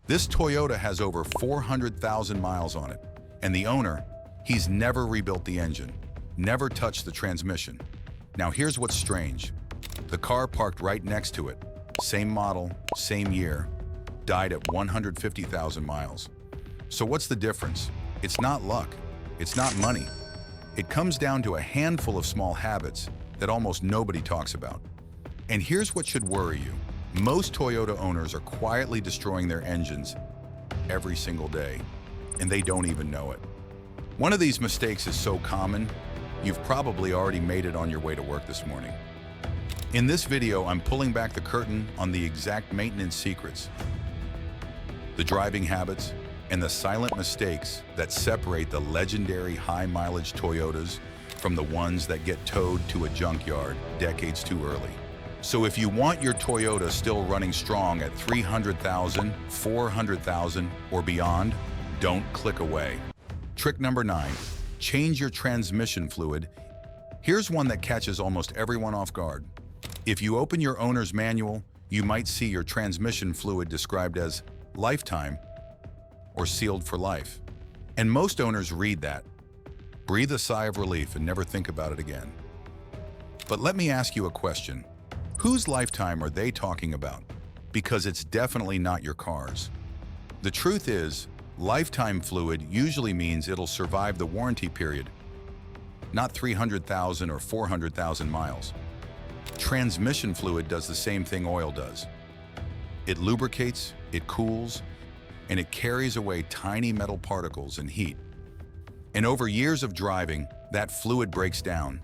This Toyota has over 400,000 miles on it, and the owner, he's never rebuilt the engine, never touched the transmission. Now here's what's strange. The car parked right next to it, same model, same year, died at 150,000 miles. So what's the difference? It's not luck, it's not money. It comes down to a handful of small habits that almost nobody talks about. And here's what should worry you. Most Toyota owners are quietly destroying their engines every single day, and they don't even know it. One of these mistakes is so common, you've probably already made it on your way to work this morning. In this video, I'm pulling back the curtain on the exact maintenance secrets, the driving habits, and the silent mistakes that separate the legendary high-mileage Toyotas from the ones that get towed to a junkyard decades too early. So if you want your Toyota still running strong at 300,000, 400,000, or beyond, don't click away. Trick number 9, change your transmission fluid. Here's one that catches almost everyone off guard. If you open your owner's manual, you might see your transmission fluid described as lifetime or sealed for life. And most owners read that, breathe a sigh of relief, and never think about it again. But let me ask you a question. Whose lifetime are they talking about? Because it's definitely not your car's. The truth is, lifetime fluid usually means it'll survive the warranty period, not 300,000 or 400,000 miles. Transmission fluid does the same thing oil does. It lubricates, it cools, and it carries away tiny metal particles and heat. And over years of driving, that fluid breaks down.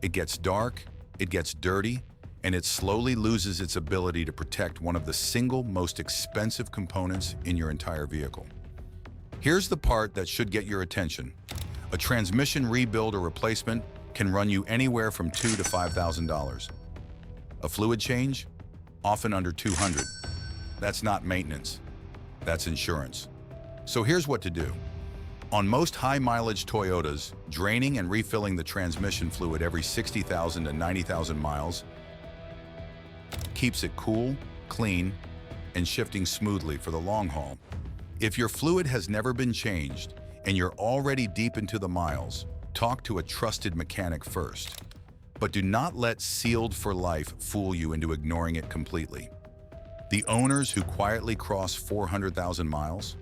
It gets dark, it gets dirty, and it slowly loses its ability to protect one of the single most expensive components in your entire vehicle. Here's the part that should get your attention. A transmission rebuild or replacement can run you anywhere from $2,000 to $5,000. A fluid change? Often under $200. That's not maintenance, that's insurance. So here's what to do. On most high-mileage Toyotas, draining and refilling the transmission fluid every 60,000 to 90,000 miles keeps it cool, clean, and shifting smoothly for the long haul. If your fluid has never been changed and you're already deep into the miles, talk to a trusted mechanic first. But do not let sealed for life fool you into ignoring it completely. The owners who quietly cross 400,000 miles,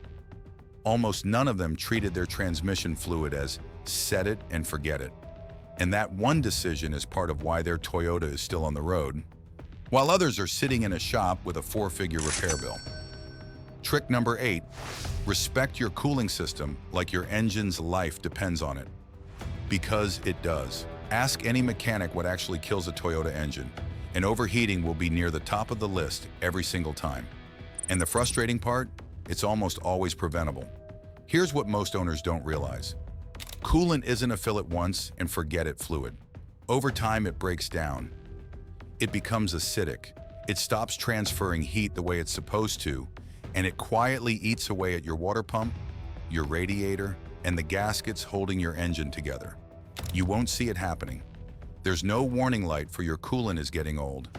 almost none of them treated their transmission fluid as set it and forget it. And that one decision is part of why their Toyota is still on the road, while others are sitting in a shop with a 4-figure repair bill. Trick number 8, respect your cooling system like your engine's life depends on it. Because it does. Ask any mechanic what actually kills a Toyota engine, and overheating will be near the top of the list every single time. And the frustrating part? It's almost always preventable. Here's what most owners don't realize. Coolant isn't a fill it once and forget it fluid. Over time, it breaks down. It becomes acidic. It stops transferring heat the way it's supposed to, and it quietly eats away at your water pump, your radiator, and the gaskets holding your engine together. You won't see it happening. There's no warning light for your coolant is getting old.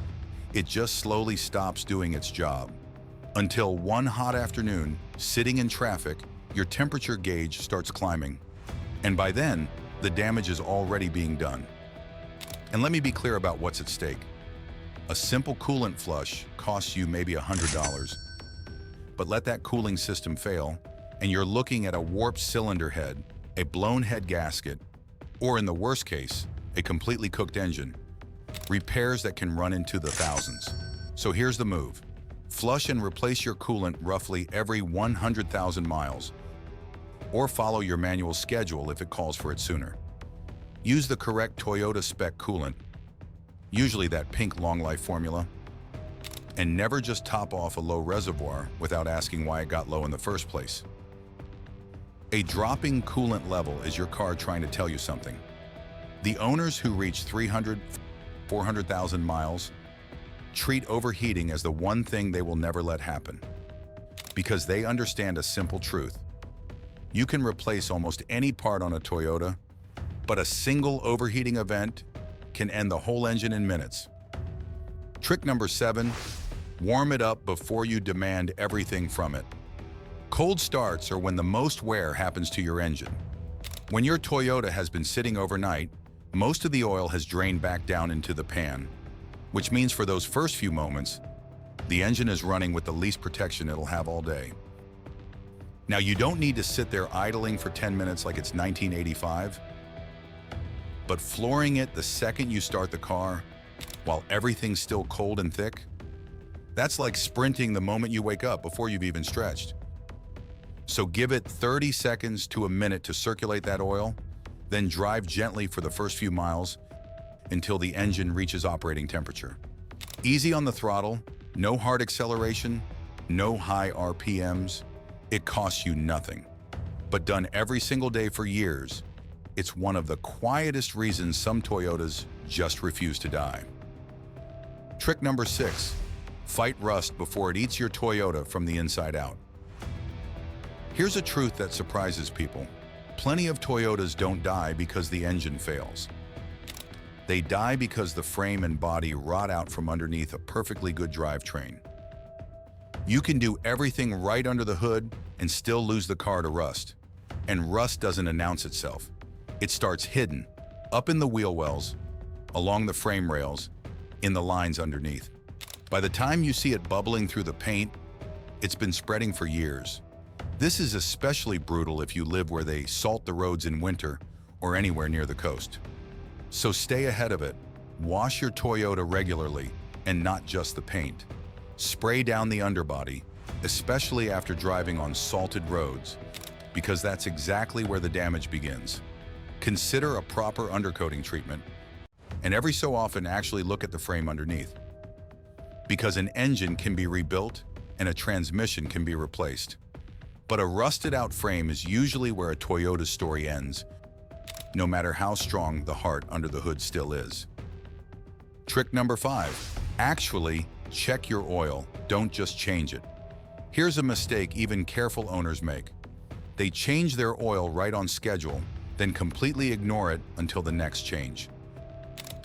It just slowly stops doing its job. Until one hot afternoon, sitting in traffic, your temperature gauge starts climbing. And by then, the damage is already being done. And let me be clear about what's at stake. A simple coolant flush costs you maybe $100. But let that cooling system fail, and you're looking at a warped cylinder head, a blown head gasket, or in the worst case, a completely cooked engine. Repairs that can run into the thousands. So here's the move. Flush and replace your coolant roughly every 100,000 miles, or follow your manual schedule if it calls for it sooner. Use the correct Toyota spec coolant, usually that pink long life formula, and never just top off a low reservoir without asking why it got low in the first place. A dropping coolant level is your car trying to tell you something. The owners who reach 300, 400,000 miles treat overheating as the one thing they will never let happen, because they understand a simple truth. You can replace almost any part on a Toyota, but a single overheating event can end the whole engine in minutes. Trick number 7, Warm it up before you demand everything from it. Cold starts are when the most wear happens to your engine. When your Toyota has been sitting overnight, most of the oil has drained back down into the pan, which means for those first few moments, the engine is running with the least protection it'll have all day. Now, you don't need to sit there idling for 10 minutes like it's 1985, but flooring it the second you start the car, while everything's still cold and thick, that's like sprinting the moment you wake up before you've even stretched. So give it 30 seconds to a minute to circulate that oil, then drive gently for the first few miles until the engine reaches operating temperature. Easy on the throttle, no hard acceleration, no high RPMs. It costs you nothing. But done every single day for years, it's one of the quietest reasons some Toyotas just refuse to die. Trick number 6, fight rust before it eats your Toyota from the inside out. Here's a truth that surprises people. Plenty of Toyotas don't die because the engine fails. They die because the frame and body rot out from underneath a perfectly good drivetrain. You can do everything right under the hood and still lose the car to rust. And rust doesn't announce itself. It starts hidden, up in the wheel wells, along the frame rails, in the lines underneath. By the time you see it bubbling through the paint, it's been spreading for years. This is especially brutal if you live where they salt the roads in winter or anywhere near the coast. So stay ahead of it. Wash your Toyota regularly, and not just the paint. Spray down the underbody, especially after driving on salted roads, because that's exactly where the damage begins. Consider a proper undercoating treatment, and every so often actually look at the frame underneath. Because an engine can be rebuilt and a transmission can be replaced. But a rusted-out frame is usually where a Toyota's story ends, no matter how strong the heart under the hood still is. Trick number 5, actually check your oil, don't just change it. Here's a mistake even careful owners make. They change their oil right on schedule, then completely ignore it until the next change.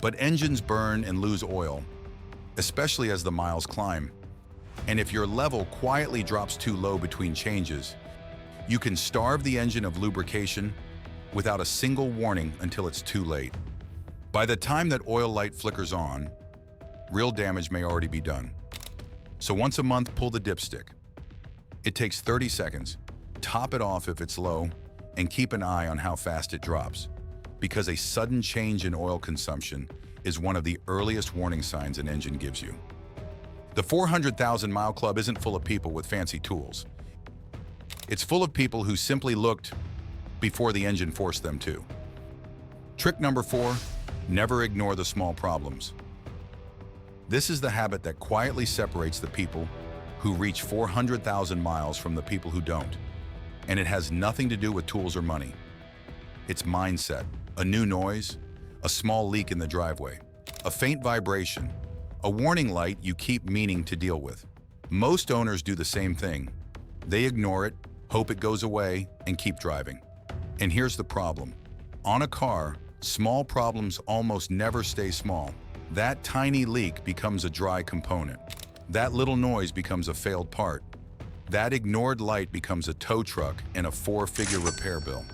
But engines burn and lose oil, especially as the miles climb. And if your level quietly drops too low between changes, you can starve the engine of lubrication without a single warning until it's too late. By the time that oil light flickers on, real damage may already be done. So once a month, pull the dipstick. It takes 30 seconds. Top it off if it's low, and keep an eye on how fast it drops, because a sudden change in oil consumption is one of the earliest warning signs an engine gives you. The 400,000 mile club isn't full of people with fancy tools. It's full of people who simply looked before the engine forced them to. Trick number 4, never ignore the small problems. This is the habit that quietly separates the people who reach 400,000 miles from the people who don't. And it has nothing to do with tools or money. It's mindset, a new noise, a small leak in the driveway, a faint vibration, a warning light you keep meaning to deal with. Most owners do the same thing. They ignore it, hope it goes away, and keep driving. And here's the problem. On a car, small problems almost never stay small. That tiny leak becomes a dry component. That little noise becomes a failed part. That ignored light becomes a tow truck and a 4-figure repair bill.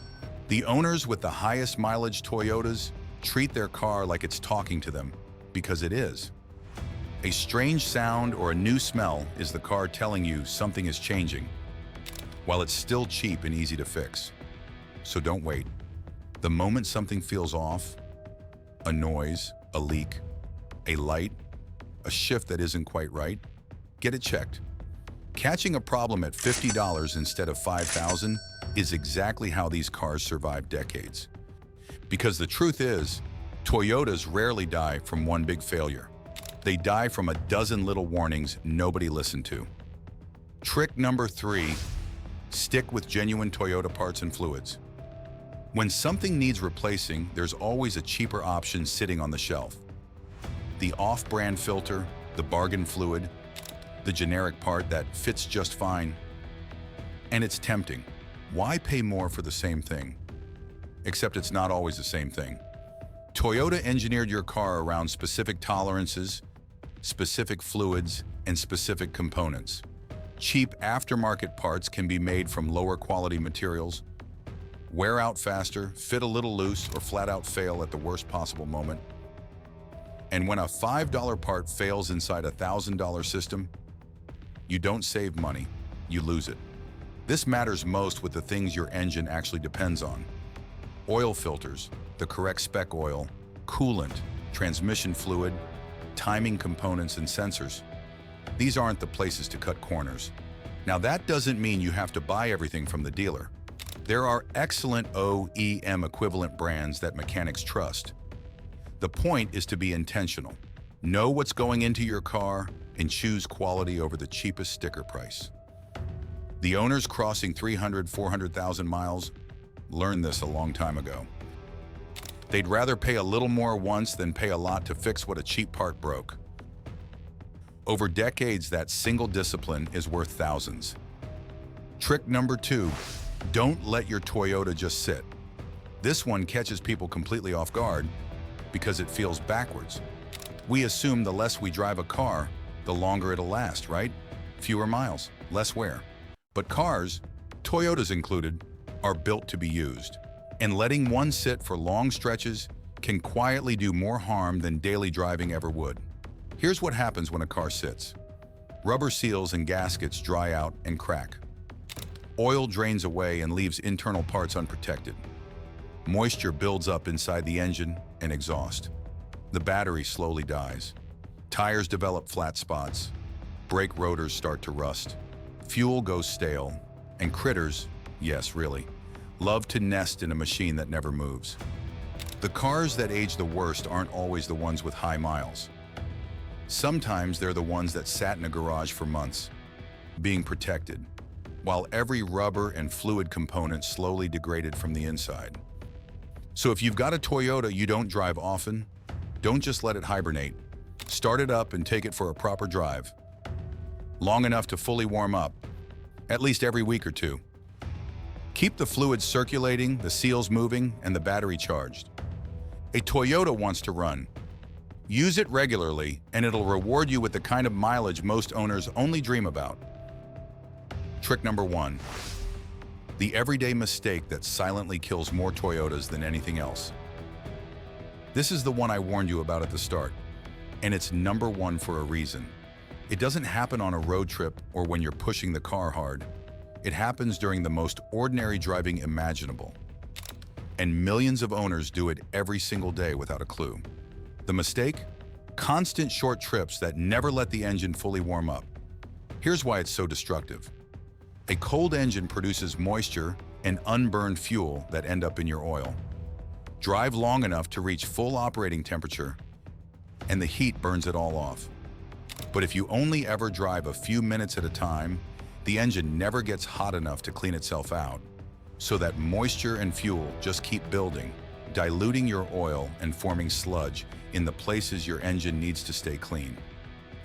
The owners with the highest mileage Toyotas treat their car like it's talking to them, because it is. A strange sound or a new smell is the car telling you something is changing, while it's still cheap and easy to fix. So don't wait. The moment something feels off, a noise, a leak, a light, a shift that isn't quite right, get it checked. Catching a problem at $50 instead of $5,000 is exactly how these cars survive decades. Because the truth is, Toyotas rarely die from one big failure. They die from a dozen little warnings nobody listened to. Trick number 3, stick with genuine Toyota parts and fluids. When something needs replacing, there's always a cheaper option sitting on the shelf. The off-brand filter, the bargain fluid, the generic part that fits just fine. And it's tempting. Why pay more for the same thing? Except it's not always the same thing. Toyota engineered your car around specific tolerances, specific fluids, and specific components. Cheap aftermarket parts can be made from lower quality materials, wear out faster, fit a little loose, or flat out fail at the worst possible moment. And when a $5 part fails inside a $1,000 system, you don't save money, you lose it. This matters most with the things your engine actually depends on. Oil filters, the correct spec oil, coolant, transmission fluid, timing components, and sensors. These aren't the places to cut corners. Now that doesn't mean you have to buy everything from the dealer. There are excellent OEM equivalent brands that mechanics trust. The point is to be intentional. Know what's going into your car and choose quality over the cheapest sticker price. The owners crossing 400,000 miles learned this a long time ago. They'd rather pay a little more once than pay a lot to fix what a cheap part broke. Over decades, that single discipline is worth thousands. Trick number 2, don't let your Toyota just sit. This one catches people completely off guard because it feels backwards. We assume the less we drive a car, the longer it'll last, right? Fewer miles, less wear. But cars, Toyotas included, are built to be used. And letting one sit for long stretches can quietly do more harm than daily driving ever would. Here's what happens when a car sits. Rubber seals and gaskets dry out and crack. Oil drains away and leaves internal parts unprotected. Moisture builds up inside the engine and exhaust. The battery slowly dies. Tires develop flat spots. Brake rotors start to rust. Fuel goes stale. And critters, yes, really, love to nest in a machine that never moves. The cars that age the worst aren't always the ones with high miles. Sometimes they're the ones that sat in a garage for months, being protected, while every rubber and fluid component slowly degraded from the inside. So if you've got a Toyota you don't drive often, don't just let it hibernate. Start it up and take it for a proper drive. Long enough to fully warm up, at least every week or two. Keep the fluids circulating, the seals moving, and the battery charged. A Toyota wants to run. Use it regularly, and it'll reward you with the kind of mileage most owners only dream about. Trick number 1. The everyday mistake that silently kills more Toyotas than anything else. This is the one I warned you about at the start, and it's number 1 for a reason. It doesn't happen on a road trip or when you're pushing the car hard. It happens during the most ordinary driving imaginable. And millions of owners do it every single day without a clue. The mistake? Constant short trips that never let the engine fully warm up. Here's why it's so destructive. A cold engine produces moisture and unburned fuel that end up in your oil. Drive long enough to reach full operating temperature, and the heat burns it all off. But if you only ever drive a few minutes at a time, the engine never gets hot enough to clean itself out, so that moisture and fuel just keep building, diluting your oil and forming sludge in the places your engine needs to stay clean.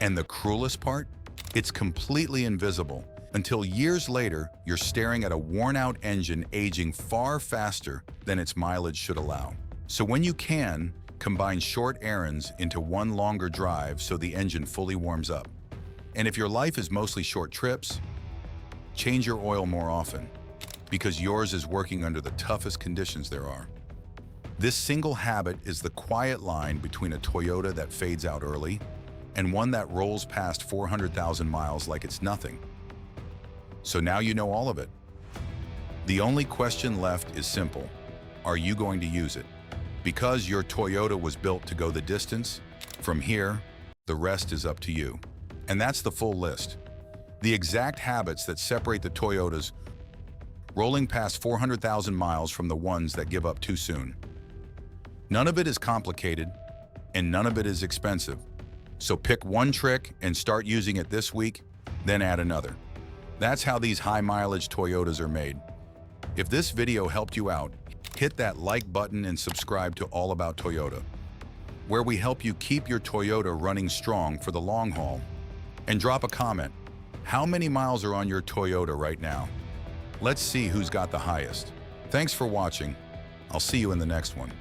And the cruelest part? It's completely invisible until years later you're staring at a worn-out engine aging far faster than its mileage should allow. So when you can, combine short errands into one longer drive so the engine fully warms up. And if your life is mostly short trips, change your oil more often, because yours is working under the toughest conditions there are. This single habit is the quiet line between a Toyota that fades out early and one that rolls past 400,000 miles like it's nothing. So now you know all of it. The only question left is simple. Are you going to use it? Because your Toyota was built to go the distance, from here, the rest is up to you. And that's the full list. The exact habits that separate the Toyotas rolling past 400,000 miles from the ones that give up too soon. None of it is complicated, and none of it is expensive. So pick one trick and start using it this week, then add another. That's how these high-mileage Toyotas are made. If this video helped you out, hit that like button and subscribe to All About Toyota, where we help you keep your Toyota running strong for the long haul. And drop a comment. How many miles are on your Toyota right now? Let's see who's got the highest. Thanks for watching. I'll see you in the next one.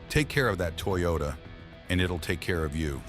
Take care of that Toyota, and it'll take care of you.